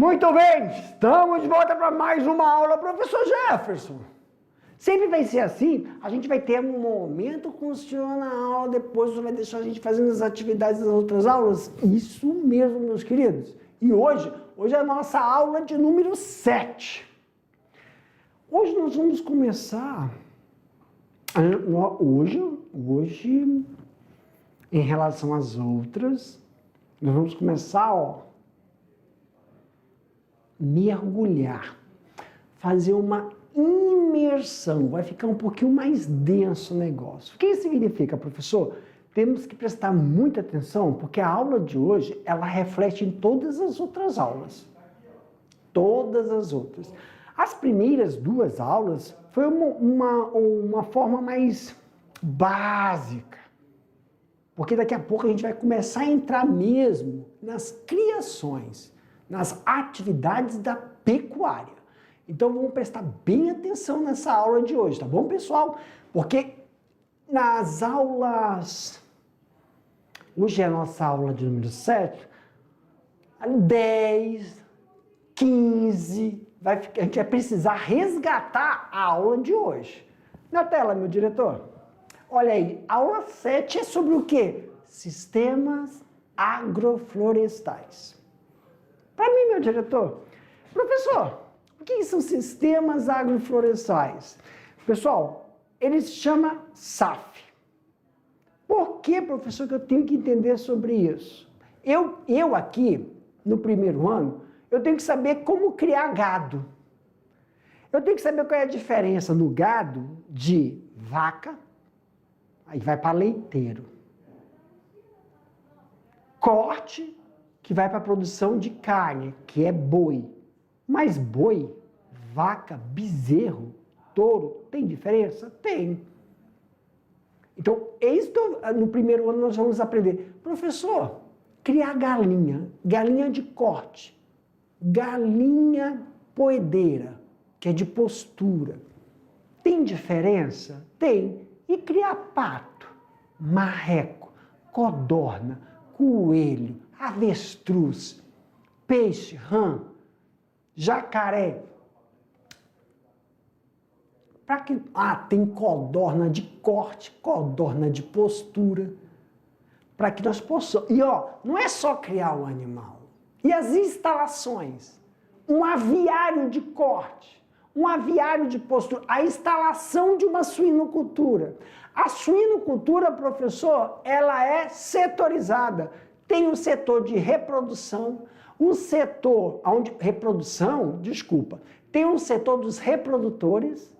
Muito bem, estamos de volta para mais uma aula, professor Jefferson. Sempre vai ser assim, a gente vai ter um momento com o senhor na aula, depois o senhor vai deixar a gente fazendo as atividades das outras aulas? Isso mesmo, meus queridos. E hoje é a nossa aula de número 7. Hoje nós vamos começar, hoje, em relação às outras, nós vamos começar, mergulhar, fazer uma imersão, vai ficar um pouquinho mais denso o negócio. O que isso significa, professor? Temos que prestar muita atenção, porque a aula de hoje, ela reflete em todas as outras aulas. Todas as outras. As primeiras duas aulas foi uma forma mais básica, porque daqui a pouco a gente vai começar a entrar mesmo nas criações, nas atividades da pecuária. Então vamos prestar bem atenção nessa aula de hoje, tá bom, pessoal? Porque nas aulas, hoje é a nossa aula de número 7, 10, 15, a gente vai precisar resgatar a aula de hoje. Na tela, meu diretor. Olha aí, a aula 7 é sobre o quê? Sistemas agroflorestais. Para mim, meu diretor, professor, o que são sistemas agroflorestais? Pessoal, eles se chamam SAF. Por que, professor, que eu tenho que entender sobre isso? Eu aqui, no primeiro ano, eu tenho que saber como criar gado. Eu tenho que saber qual é a diferença no gado de vaca, aí vai para leiteiro. Corte, que vai para a produção de carne, que é boi. Mas boi, vaca, bezerro, touro, tem diferença? Tem. Então, no primeiro ano nós vamos aprender. Professor, criar galinha, galinha de corte, galinha poedeira, que é de postura. Tem diferença? Tem. E criar pato, marreco, codorna, coelho, avestruz, peixe, rã, jacaré. Tem codorna de corte, codorna de postura. Para que nós possamos... E não é só criar o animal. E as instalações? Um aviário de corte, um aviário de postura, a instalação de uma suinocultura. A suinocultura, professor, ela é setorizada. Tem um setor de reprodução, um setor tem um setor dos reprodutores,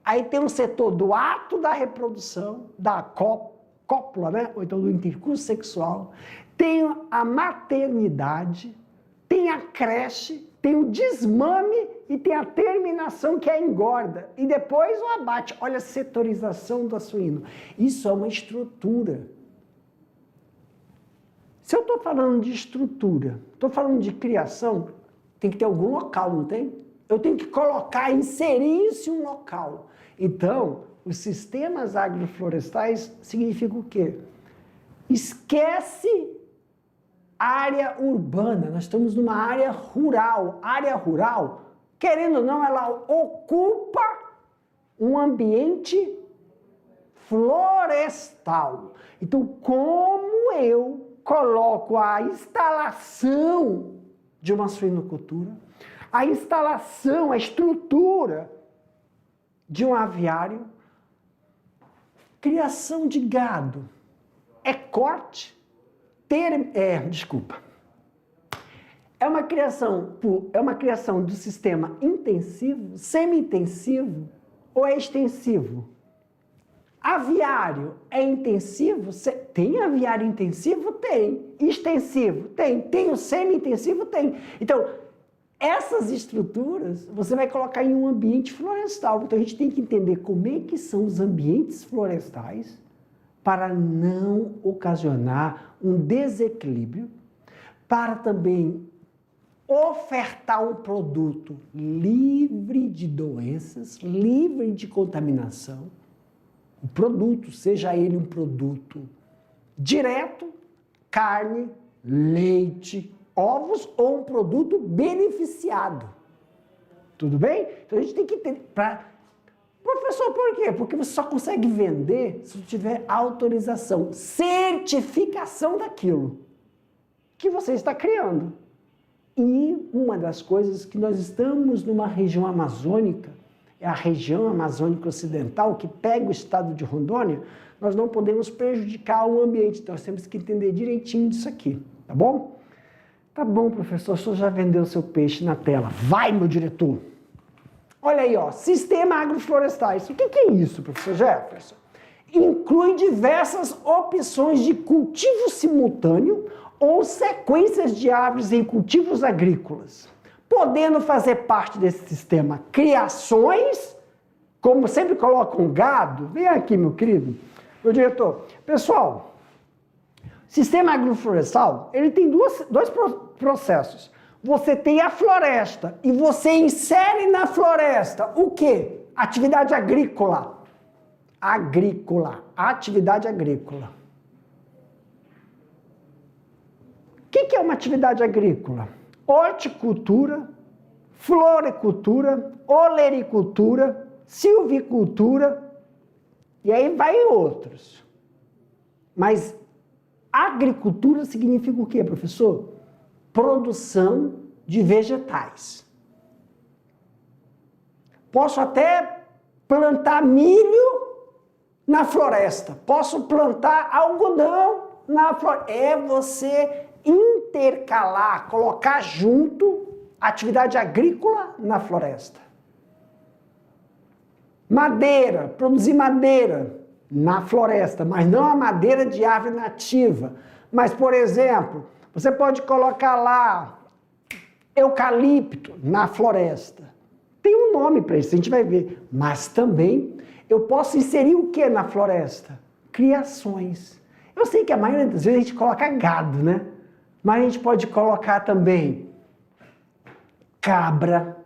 aí tem um setor do ato da reprodução, da cópula, né? Ou então do intercurso sexual, tem a maternidade, tem a creche, tem o desmame e tem a terminação, que é a engorda. E depois o abate. Olha a setorização do suíno. Isso é uma estrutura. Se eu estou falando de estrutura, estou falando de criação, tem que ter algum local, não tem? Eu tenho que inserir isso em um local. Então, os sistemas agroflorestais significam o quê? Esquece área urbana, nós estamos numa área rural. Área rural, querendo ou não, ela ocupa um ambiente florestal. Então, como eu coloco a instalação de uma suinocultura, a instalação, a estrutura de um aviário, criação de gado, é corte, é uma criação do sistema intensivo, semi-intensivo ou é extensivo? Aviário é intensivo? Tem aviário intensivo? Tem. Extensivo? Tem. Tem o semi-intensivo? Tem. Então, essas estruturas você vai colocar em um ambiente florestal. Então, a gente tem que entender como é que são os ambientes florestais para não ocasionar um desequilíbrio, para também ofertar um produto livre de doenças, livre de contaminação. O produto, seja ele um produto direto, carne, leite, ovos ou um produto beneficiado. Tudo bem? Então a gente tem que ter... Professor, por quê? Porque você só consegue vender se tiver autorização, certificação daquilo que você está criando. E uma das coisas que nós estamos numa região amazônica, é a região amazônica ocidental, que pega o estado de Rondônia, nós não podemos prejudicar o ambiente, então nós temos que entender direitinho disso aqui, tá bom? Tá bom, professor, o senhor já vendeu seu peixe na tela. Vai, meu diretor! Olha aí, ó, sistema agroflorestais. O que é isso, professor Jefferson? Inclui diversas opções de cultivo simultâneo ou sequências de árvores em cultivos agrícolas, podendo fazer parte desse sistema criações, como sempre colocam gado. Vem aqui, meu querido, meu diretor. Pessoal, sistema agroflorestal, ele tem dois processos. Você tem a floresta e você insere na floresta o quê? Atividade agrícola. Atividade agrícola. O que é uma atividade agrícola? Horticultura, floricultura, olericultura, silvicultura, e aí vai outros. Mas agricultura significa o quê, professor? Produção de vegetais. Posso até plantar milho na floresta, posso plantar algodão na floresta. É você intercalar, colocar junto atividade agrícola na floresta. Madeira, produzir madeira na floresta, mas não a madeira de árvore nativa. Mas, por exemplo, você pode colocar lá eucalipto na floresta. Tem um nome para isso, a gente vai ver. Mas também eu posso inserir o que na floresta? Criações. Eu sei que a maioria das vezes a gente coloca gado, né? Mas a gente pode colocar também cabra,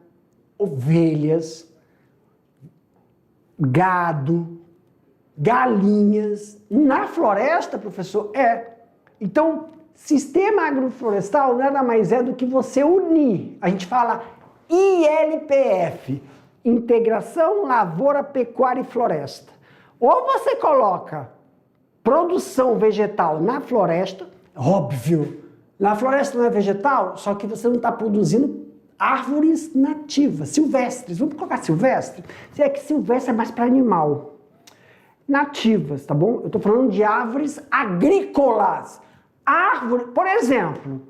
ovelhas, gado, galinhas. Na floresta, professor, Então, sistema agroflorestal nada mais é do que você unir. A gente fala ILPF, Integração Lavoura, Pecuária e Floresta. Ou você coloca produção vegetal na floresta, óbvio, na floresta não é vegetal, só que você não está produzindo árvores nativas, silvestres. Vamos colocar silvestre? Se é que silvestre é mais para animal. Nativas, tá bom? Eu estou falando de árvores agrícolas. Árvore, por exemplo,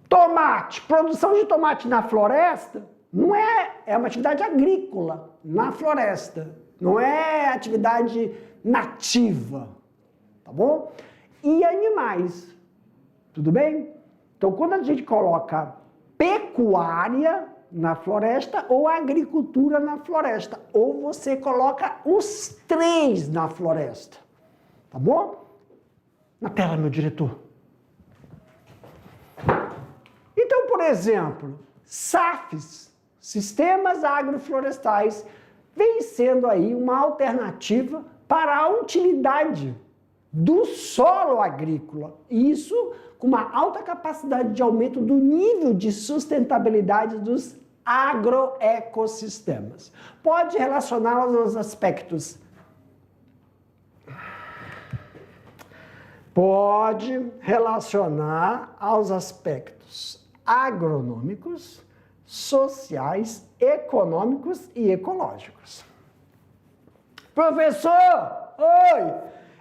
tomate, produção de tomate na floresta, não é uma atividade agrícola na floresta, não é atividade nativa, tá bom? E animais, tudo bem? Então, quando a gente coloca pecuária na floresta ou agricultura na floresta, ou você coloca os três na floresta, tá bom? Na tela, meu diretor. Então, por exemplo, SAFs, Sistemas Agroflorestais, vem sendo aí uma alternativa para a utilidade do solo agrícola. Isso com uma alta capacidade de aumento do nível de sustentabilidade dos agroecossistemas. Pode relacioná-los aos aspectos agronômicos, sociais, econômicos e ecológicos. Professor, oi,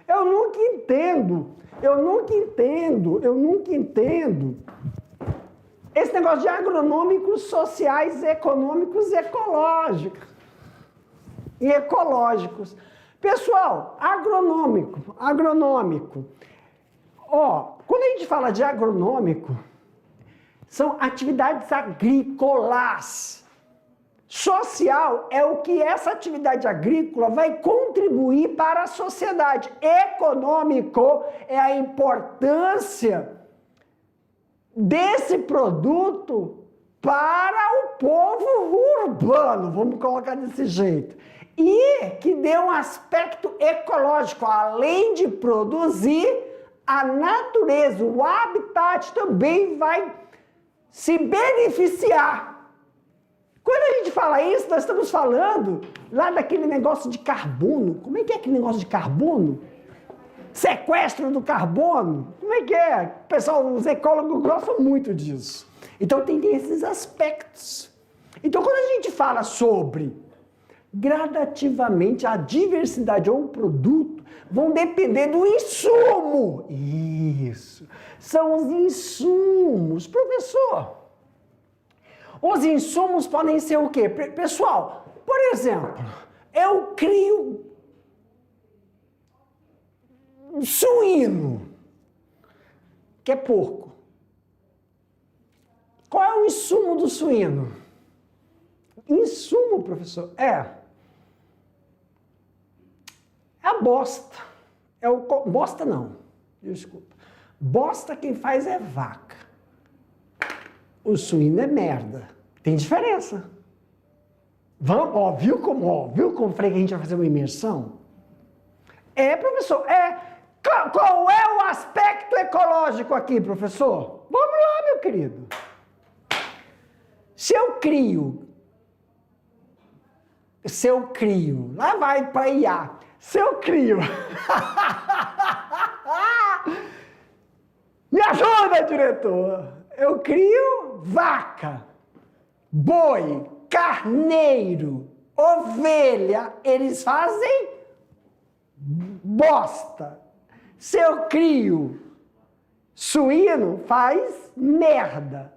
eu nunca entendo esse negócio de agronômicos, sociais, econômicos e ecológicos. Pessoal, agronômico. Quando a gente fala de agronômico, são atividades agrícolas. Social é o que essa atividade agrícola vai contribuir para a sociedade. Econômico é a importância desse produto para o povo urbano, vamos colocar desse jeito. E que dê um aspecto ecológico, além de produzir, a natureza, o habitat também vai se beneficiar. Quando a gente fala isso, nós estamos falando lá daquele negócio de carbono. Como é que é aquele negócio de carbono? Sequestro do carbono. Como é que é? Pessoal, os ecólogos gostam muito disso. Então tem esses aspectos. Então quando a gente fala sobre gradativamente a diversidade ou o produto, vão depender do insumo. Isso. São os insumos. Professor, os insumos podem ser o quê? Pessoal, por exemplo, eu crio suíno, que é porco. Qual é o insumo do suíno? Insumo, professor, é a bosta. Bosta não, desculpa. Bosta quem faz é vaca. O suíno é merda. Tem diferença. Vamos, viu como falei que a gente vai fazer uma imersão? Professor, qual é o aspecto ecológico aqui, professor? Vamos lá, meu querido. Se eu crio, lá vai para IA. Se eu crio, me ajuda, diretor. Eu crio vaca, boi, carneiro, ovelha, eles fazem bosta. Se eu crio suíno, faz merda.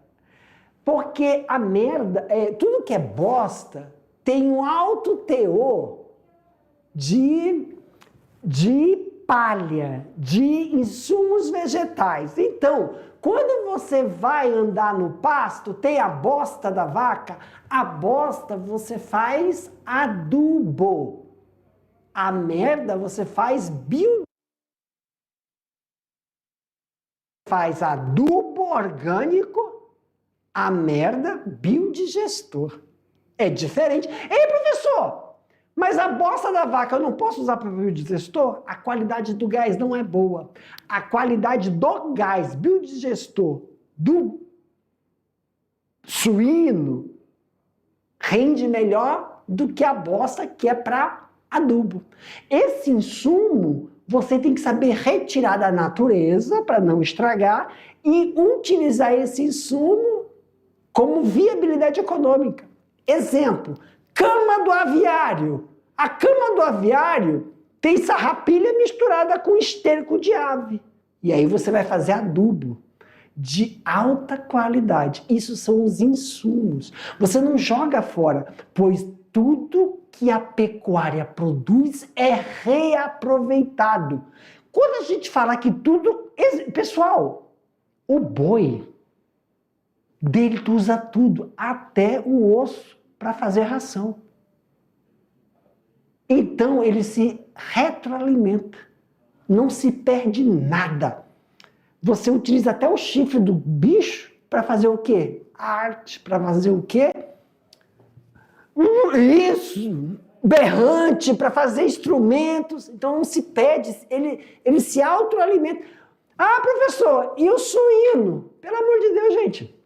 Porque a merda, tudo que é bosta, tem um alto teor de palha, de insumos vegetais. Então, quando você vai andar no pasto, tem a bosta da vaca, a bosta você faz adubo. A merda você faz faz adubo orgânico, a merda biodigestor. É diferente. Ei, professor, mas a bosta da vaca eu não posso usar para biodigestor? A qualidade do gás não é boa. A qualidade do gás biodigestor do suíno rende melhor do que a bosta que é para adubo. Esse insumo você tem que saber retirar da natureza para não estragar e utilizar esse insumo como viabilidade econômica. Exemplo, cama do aviário. A cama do aviário tem sarrapilha misturada com esterco de ave. E aí você vai fazer adubo de alta qualidade. Isso são os insumos. Você não joga fora, pois tudo que a pecuária produz é reaproveitado. Quando a gente fala que tudo... Pessoal, o boi, dele tu usa tudo, até o osso, para fazer ração. Então ele se retroalimenta, não se perde nada. Você utiliza até o chifre do bicho para fazer o quê? Arte, para fazer o quê? Isso! Berrante, para fazer instrumentos. Então não se perde, ele se autoalimenta. Ah, professor, e o suíno? Pelo amor de Deus, gente.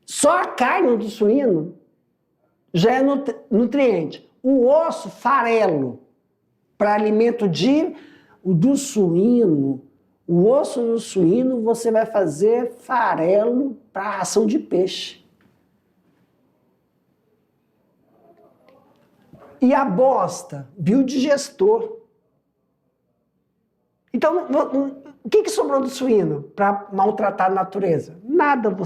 Só a carne do suíno já é nutriente. O osso, farelo, para alimento do suíno. O osso do suíno você vai fazer farelo para ração de peixe. E a bosta, biodigestor. Então, o que sobrou do suíno para maltratar a natureza? Nada,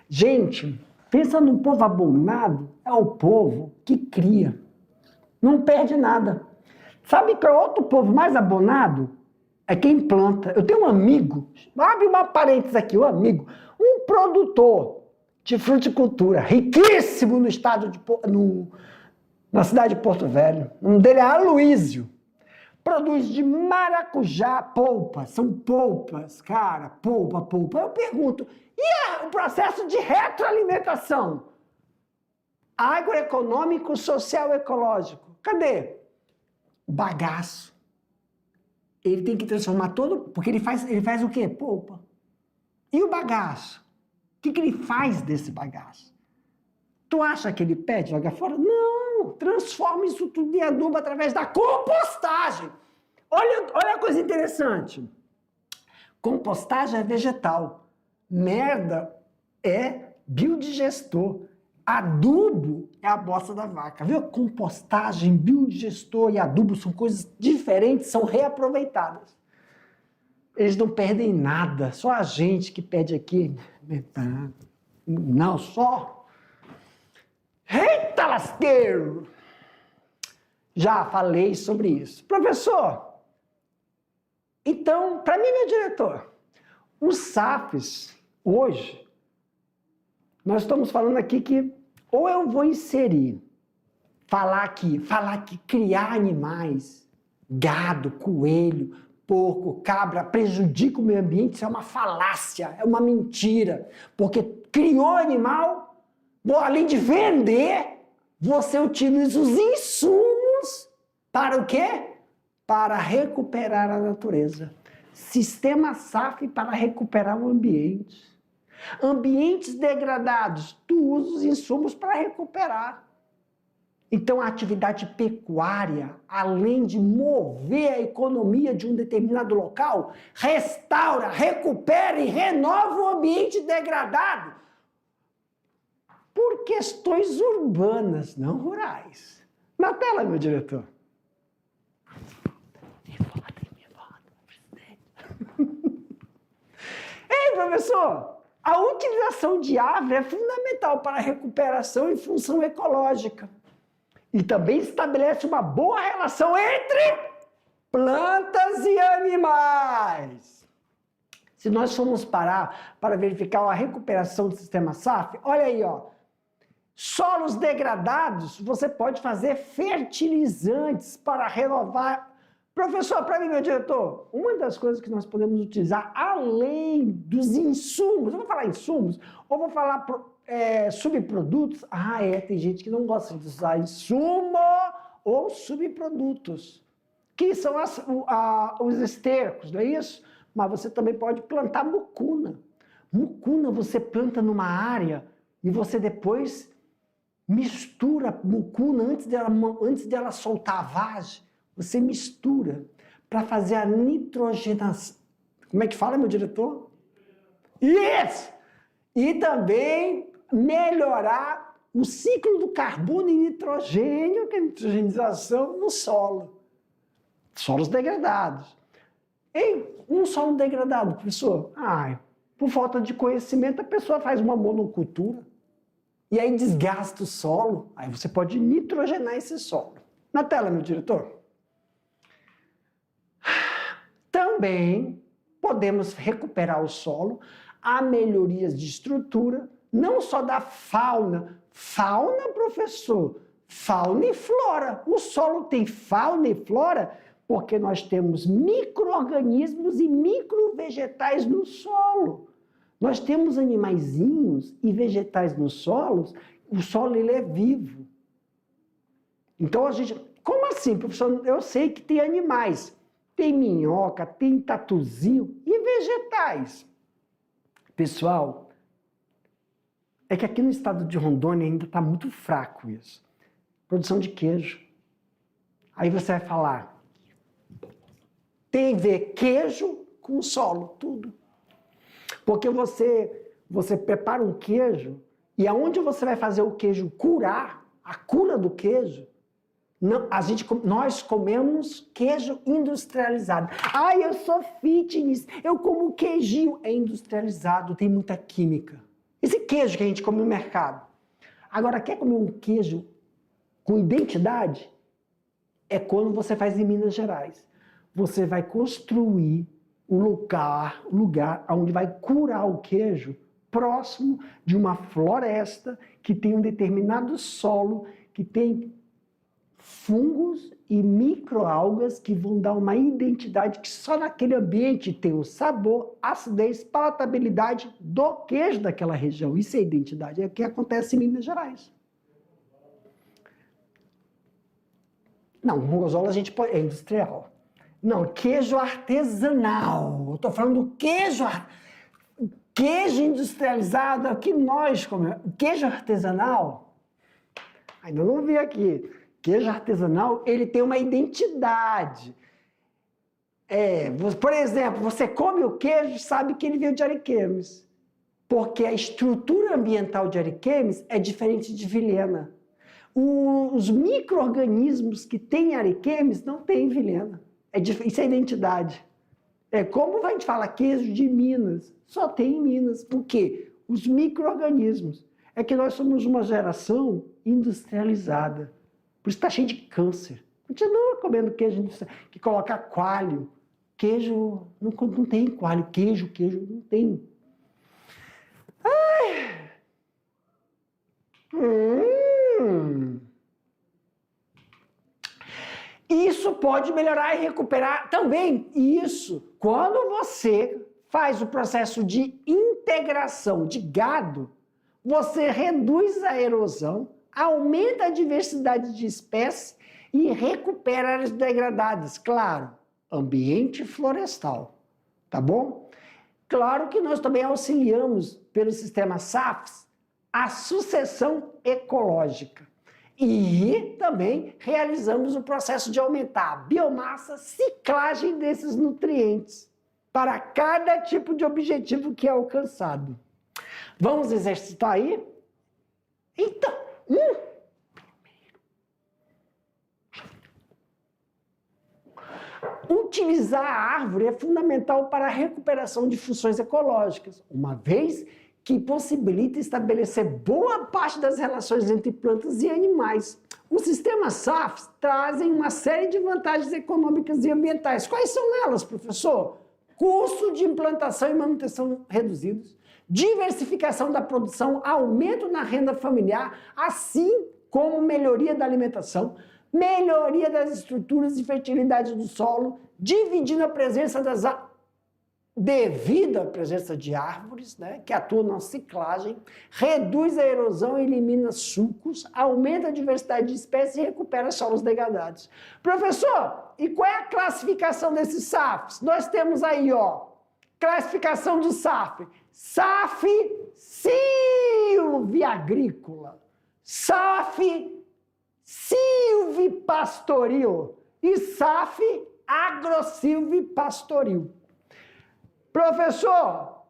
Gente, pensa num povo abonado, é o povo que cria. Não perde nada. Sabe que é outro povo mais abonado? É quem planta. Eu tenho um amigo, abre uma parênteses aqui, um produtor de fruticultura, riquíssimo no estado na cidade de Porto Velho. O nome dele é Aloísio. Produz de maracujá polpas, são polpas, cara, polpa. Eu pergunto, e o processo de retroalimentação? Agroeconômico, social, ecológico. Cadê? O bagaço. Ele tem que transformar todo, porque ele faz o quê? Polpa. E o bagaço? que ele faz desse bagaço? Tu acha que ele pede jogar fora? Não! Transforma isso tudo em adubo através da compostagem. Olha a coisa interessante. Compostagem é vegetal. Merda é biodigestor. Adubo é a bosta da vaca. Viu? Compostagem, biodigestor e adubo são coisas diferentes, são reaproveitadas. Eles não perdem nada. Só a gente que pede aqui. Não, só. Eita lasqueiro! Já falei sobre isso. Professor, então, para mim, meu diretor, os SAFs, hoje, nós estamos falando aqui que ou eu vou inserir, falar que criar animais, gado, coelho, porco, cabra, prejudica o meio ambiente, isso é uma falácia, é uma mentira, porque criou animal, além de vender, você utiliza os insumos para o quê? Para recuperar a natureza. Sistema SAF para recuperar o ambiente. Ambientes degradados, tu usa os insumos para recuperar. Então, a atividade pecuária, além de mover a economia de um determinado local, restaura, recupera e renova o ambiente degradado por questões urbanas, não rurais. Na tela, meu diretor. Ei, professor, a utilização de árvore é fundamental para a recuperação e função ecológica. E também estabelece uma boa relação entre plantas e animais. Se nós formos parar para verificar a recuperação do sistema SAF, olha aí, ó. Solos degradados, você pode fazer fertilizantes para renovar. Professor, para mim, meu diretor, uma das coisas que nós podemos utilizar, além dos insumos, eu vou falar insumos, ou vou falar subprodutos. Tem gente que não gosta de usar insumo ou subprodutos, que são os estercos, não é isso? Mas você também pode plantar mucuna. Mucuna você planta numa área e você depois mistura a mucuna antes dela soltar a vagem. Você mistura para fazer a nitrogenação. Como é que fala, meu diretor? Isso! E também melhorar o ciclo do carbono e nitrogênio, que é a nitrogenização no solo. Solos degradados. Um solo degradado, professor? Por falta de conhecimento, a pessoa faz uma monocultura. E aí desgasta o solo. Aí você pode nitrogenar esse solo. Na tela, meu diretor. Também podemos recuperar o solo, há melhorias de estrutura, não só da fauna. Fauna, professor, fauna e flora. O solo tem fauna e flora porque nós temos micro-organismos e micro-vegetais no solo. Nós temos animaizinhos e vegetais nos solos, o solo ele é vivo. Então a gente... Como assim, professor? Eu sei que tem animais. Tem minhoca, tem tatuzinho e vegetais. Pessoal, é que aqui no estado de Rondônia ainda está muito fraco isso. Produção de queijo. Aí você vai falar, tem a ver queijo com solo, tudo. Porque você prepara um queijo e aonde você vai fazer o queijo curar, a cura do queijo, nós comemos queijo industrializado. Eu sou fitness, eu como queijinho. É industrializado, tem muita química. Esse queijo que a gente come no mercado. Agora, quer comer um queijo com identidade? É quando você faz em Minas Gerais. Você vai construir o lugar onde vai curar o queijo próximo de uma floresta que tem um determinado solo, que tem fungos e microalgas que vão dar uma identidade que só naquele ambiente tem o sabor, acidez, palatabilidade do queijo daquela região. Isso é identidade, é o que acontece em Minas Gerais. Não, gorgonzola a gente pode, é industrial. Não, queijo artesanal. Eu estou falando do queijo queijo industrializado é o que nós comemos. O queijo artesanal, ainda não vi aqui, queijo artesanal, ele tem uma identidade. Por exemplo, você come o queijo e sabe que ele veio de Ariquemes, porque a estrutura ambiental de Ariquemes é diferente de Vilhena. Os micro-organismos que tem em Ariquemes não tem em Vilhena. Isso é identidade. É como a gente fala queijo de Minas, só tem em Minas. Por quê? Os micro-organismos. É que nós somos uma geração industrializada. Por isso está cheio de câncer. Continua comendo queijo industrial, que coloca coalho. Queijo, não tem coalho. Queijo, não tem. Ai. Isso pode melhorar e recuperar também. Isso, quando você faz o processo de integração de gado, você reduz a erosão, aumenta a diversidade de espécies e recupera áreas degradadas. Claro, ambiente florestal, tá bom? Claro que nós também auxiliamos pelo sistema SAFs a sucessão ecológica. E também realizamos o processo de aumentar a biomassa, ciclagem desses nutrientes para cada tipo de objetivo que é alcançado. Vamos exercitar aí? Então, utilizar a árvore é fundamental para a recuperação de funções ecológicas, uma vez que possibilita estabelecer boa parte das relações entre plantas e animais. Os sistemas SAFs trazem uma série de vantagens econômicas e ambientais. Quais são elas, professor? Custo de implantação e manutenção reduzidos, diversificação da produção, aumento na renda familiar, assim como melhoria da alimentação, melhoria das estruturas e fertilidade do solo, dividindo a presença devido à presença de árvores, né, que atuam na ciclagem, reduz a erosão, elimina sulcos, aumenta a diversidade de espécies e recupera solos degradados. Professor, e qual é a classificação desses SAFs? Nós temos aí, ó, classificação do SAF. SAF silvia-agrícola, SAF silvipastoril e SAF agrosilvipastoril. Professor,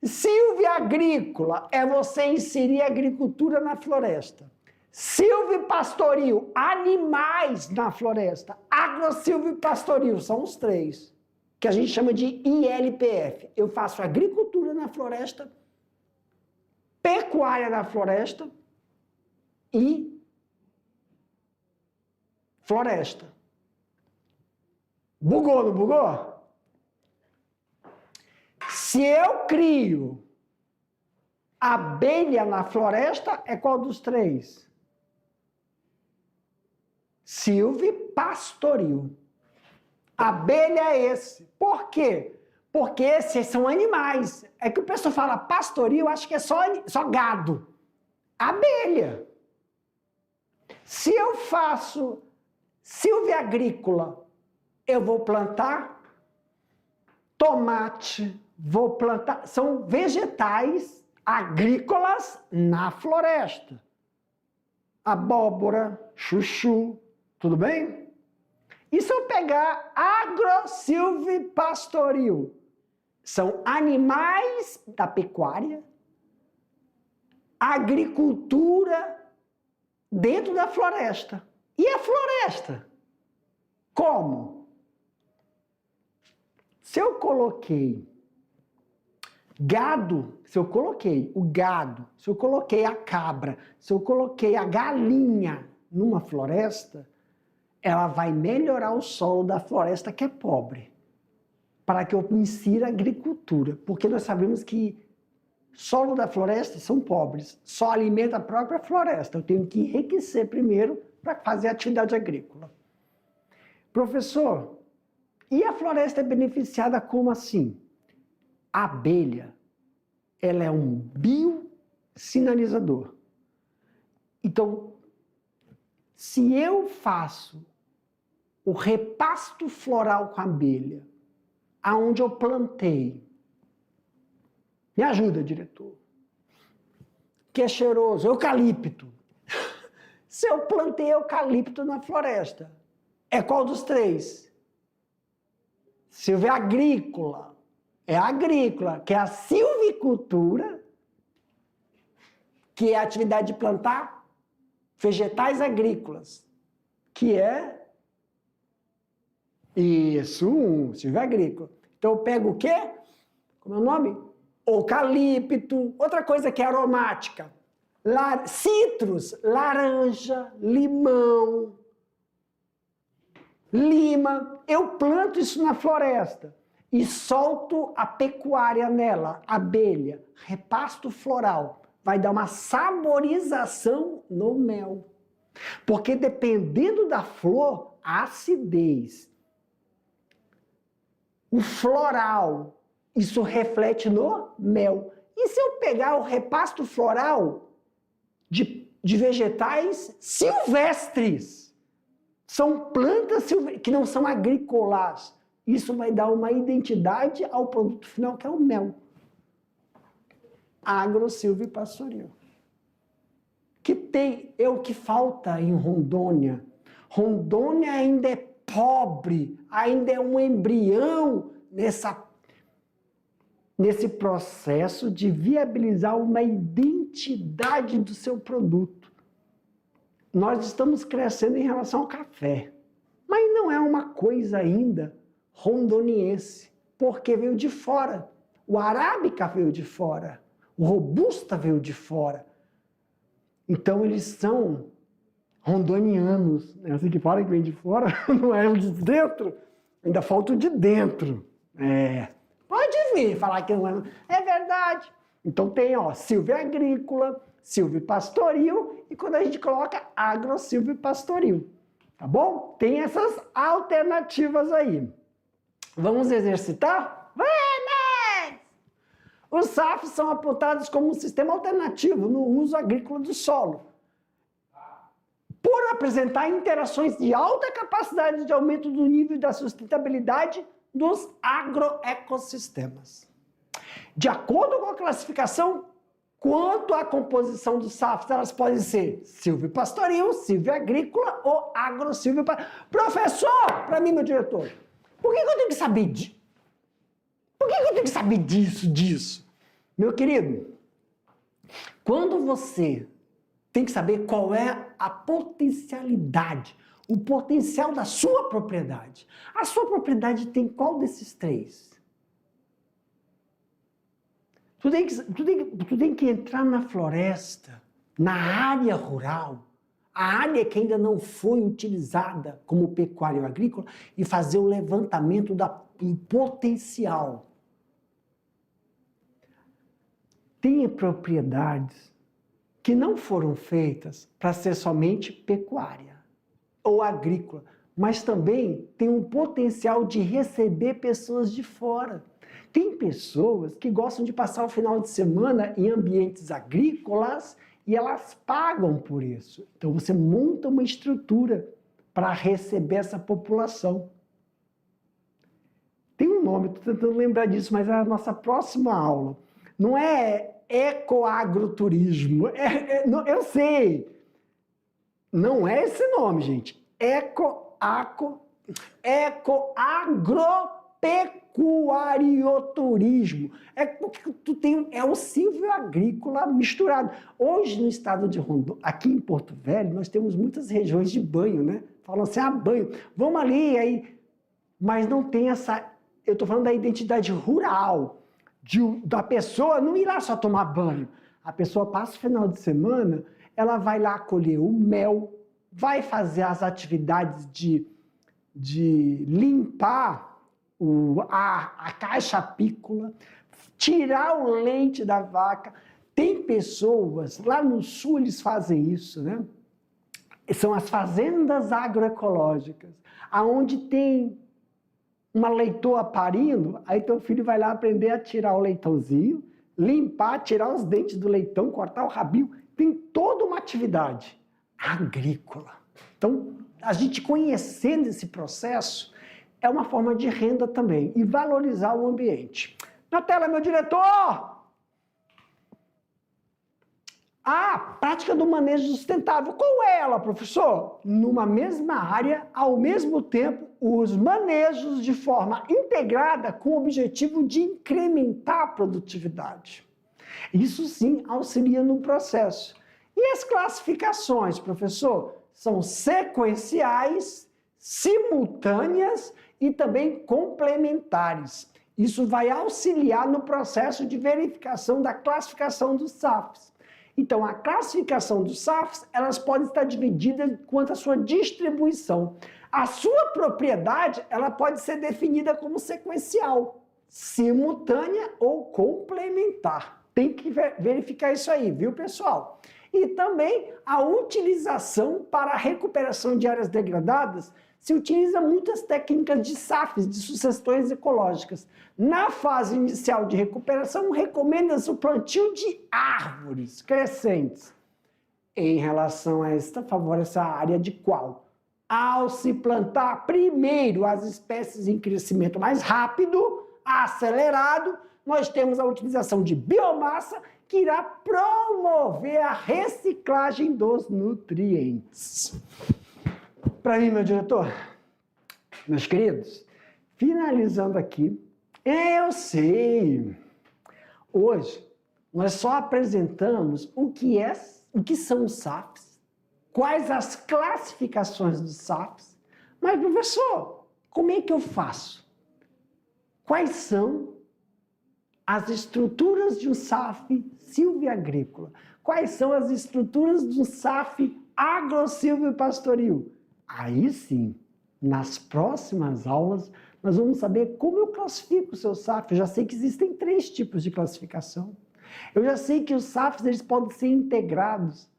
silvia-agrícola é você inserir agricultura na floresta. Silvipastoril, animais na floresta. Agrosilvipastoril, são os três, que a gente chama de ILPF. Eu faço agricultura na floresta, pecuária na floresta e floresta. Bugou, não bugou? Se eu crio abelha na floresta, é qual dos três? Silvipastoril. Abelha é esse. Por quê? Porque esses são animais. É que o pessoal fala pastoril, acho que é só gado. Abelha. Se eu faço silvia-agrícola, eu vou plantar tomate, vou plantar... São vegetais agrícolas na floresta. Abóbora, chuchu, tudo bem? E se eu pegar agrosilvipastoril? São animais da pecuária, agricultura dentro da floresta. E a floresta? Como? Se eu coloquei gado, se eu coloquei o gado, se eu coloquei a cabra, se eu coloquei a galinha numa floresta, ela vai melhorar o solo da floresta que é pobre, para que eu insira agricultura, porque nós sabemos que solo da floresta são pobres, só alimenta a própria floresta. Eu tenho que enriquecer primeiro para fazer atividade agrícola. Professor, e a floresta é beneficiada como assim? A abelha, ela é um biosinalizador. Então, se eu faço o repasto floral com a abelha, aonde eu plantei Me ajuda, diretor. Que é cheiroso? Eucalipto. Se eu plantei eucalipto na floresta, é qual dos três? Silviagrícola. É a agrícola, que é a silvicultura, que é a atividade de plantar vegetais agrícolas, que é isso, silviagrícola. Então eu pego o quê? Como é o nome? Eucalipto. Outra coisa que é aromática. Citros, laranja, limão, lima. Eu planto isso na floresta e solto a pecuária nela, abelha, repasto floral. Vai dar uma saborização no mel. Porque dependendo da flor, a acidez, o floral, isso reflete no mel. E se eu pegar o repasto floral de vegetais silvestres, são plantas que não são agrícolas, isso vai dar uma identidade ao produto final, que é o mel. Agro-silvipastoril. É o que falta em Rondônia. Rondônia ainda é pobre, ainda é um embrião nesse processo de viabilizar uma identidade do seu produto. Nós estamos crescendo em relação ao café, mas não é uma coisa ainda rondoniense, porque veio de fora. O arábica veio de fora, o robusta veio de fora. Então eles são rondonianos. É assim que fala que vem de fora, não é o de dentro, ainda falta o de dentro. Pode vir falar que não é. É verdade. Então tem, silviagrícola, silvipastoril e quando a gente coloca agro-silvipastoril. Tá bom? Tem essas alternativas aí. Vamos exercitar? Vamos! Os SAFs são apontados como um sistema alternativo no uso agrícola do solo, por apresentar interações de alta capacidade de aumento do nível da sustentabilidade dos agroecossistemas. De acordo com a classificação, quanto à composição dos SAFs, elas podem ser silvipastoril, silviagrícola ou agro-silvipastoril. Professor, para mim, meu diretor, por que eu tenho que saber disso? Por que eu tenho que saber disso? Meu querido, quando você tem que saber qual é a potencialidade, o potencial da sua propriedade. A sua propriedade tem qual desses três? Tu tem que entrar na floresta, na área rural, a área que ainda não foi utilizada como pecuária ou agrícola, e fazer o levantamento do potencial. Tem propriedades que não foram feitas para ser somente pecuária ou agrícola, mas também tem um potencial de receber pessoas de fora. Tem pessoas que gostam de passar o final de semana em ambientes agrícolas e elas pagam por isso. Então você monta uma estrutura para receber essa população. Tem um nome, estou tentando lembrar disso, mas é a nossa próxima aula. Não é ecoagroturismo, eu sei. Não é esse nome, gente. Ecoagropecuarioturismo. É porque é o silvio-agrícola misturado. Hoje, no estado de Rondônia, aqui em Porto Velho, nós temos muitas regiões de banho, né? Falam assim, banho. Vamos ali, aí. Mas não tem essa... Eu estou falando da identidade rural, da pessoa não ir lá só tomar banho. A pessoa passa o final de semana, ela vai lá colher o mel, vai fazer as atividades de limpar a caixa apícola, tirar o leite da vaca. Tem pessoas, lá no sul eles fazem isso, né? São as fazendas agroecológicas, aonde tem uma leitoa parindo, aí teu filho vai lá aprender a tirar o leitãozinho, limpar, tirar os dentes do leitão, cortar o rabinho. Tem toda uma atividade agrícola. Então, a gente conhecendo esse processo é uma forma de renda também e valorizar o ambiente. Na tela, meu diretor! A prática do manejo sustentável. Qual é ela, professor? Numa mesma área, ao mesmo tempo, os manejos de forma integrada com o objetivo de incrementar a produtividade. Isso sim auxilia no processo. E as classificações, professor? São sequenciais, simultâneas e também complementares. Isso vai auxiliar no processo de verificação da classificação dos SAFs. Então, a classificação dos SAFs, elas podem estar divididas quanto à sua distribuição. A sua propriedade, ela pode ser definida como sequencial, simultânea ou complementar. Tem que verificar isso aí, viu, pessoal? E também a utilização para a recuperação de áreas degradadas, se utiliza muitas técnicas de SAFs, de sucessões ecológicas. Na fase inicial de recuperação, recomenda-se o plantio de árvores crescentes. Em relação a esta, favorece a área de qual? Ao se plantar primeiro as espécies em crescimento mais rápido, acelerado, nós temos a utilização de biomassa que irá promover a reciclagem dos nutrientes. Para mim, meu diretor, meus queridos, finalizando aqui, eu sei, hoje nós só apresentamos o que são os SAFs, quais as classificações dos SAFs, mas professor, como é que eu faço? Quais são as estruturas de um SAF silvio-agrícola? Quais são as estruturas de um SAF agro-silvio-pastoril? Aí sim, nas próximas aulas, nós vamos saber como eu classifico o seu SAF. Eu já sei que existem 3 tipos de classificação. Eu já sei que os SAFs eles podem ser integrados,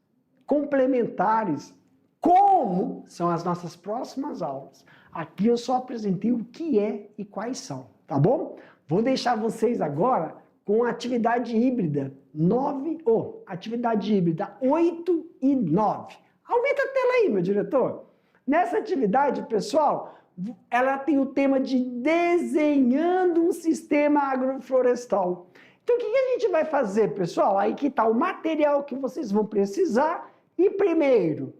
complementares. Como são as nossas próximas aulas. Aqui eu só apresentei o que é e quais são, tá bom? Vou deixar vocês agora com a atividade híbrida 8 e 9. Aumenta a tela aí, meu diretor. Nessa atividade, pessoal, ela tem o tema de desenhando um sistema agroflorestal. Então, o que a gente vai fazer, pessoal? Aí que está o material que vocês vão precisar. E primeiro,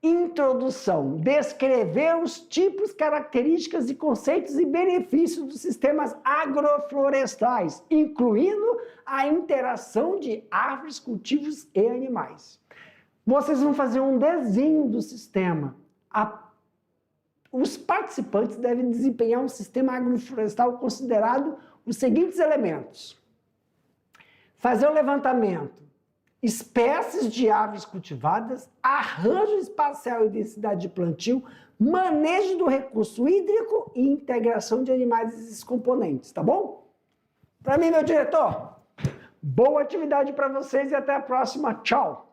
introdução, descrever os tipos, características e conceitos e benefícios dos sistemas agroflorestais, incluindo a interação de árvores, cultivos e animais. Vocês vão fazer um desenho do sistema. Os participantes devem desempenhar um sistema agroflorestal considerado os seguintes elementos. Fazer o levantamento, espécies de árvores cultivadas, arranjo espacial e densidade de plantio, manejo do recurso hídrico e integração de animais e esses componentes, tá bom? Para mim, meu diretor, boa atividade para vocês e até a próxima. Tchau!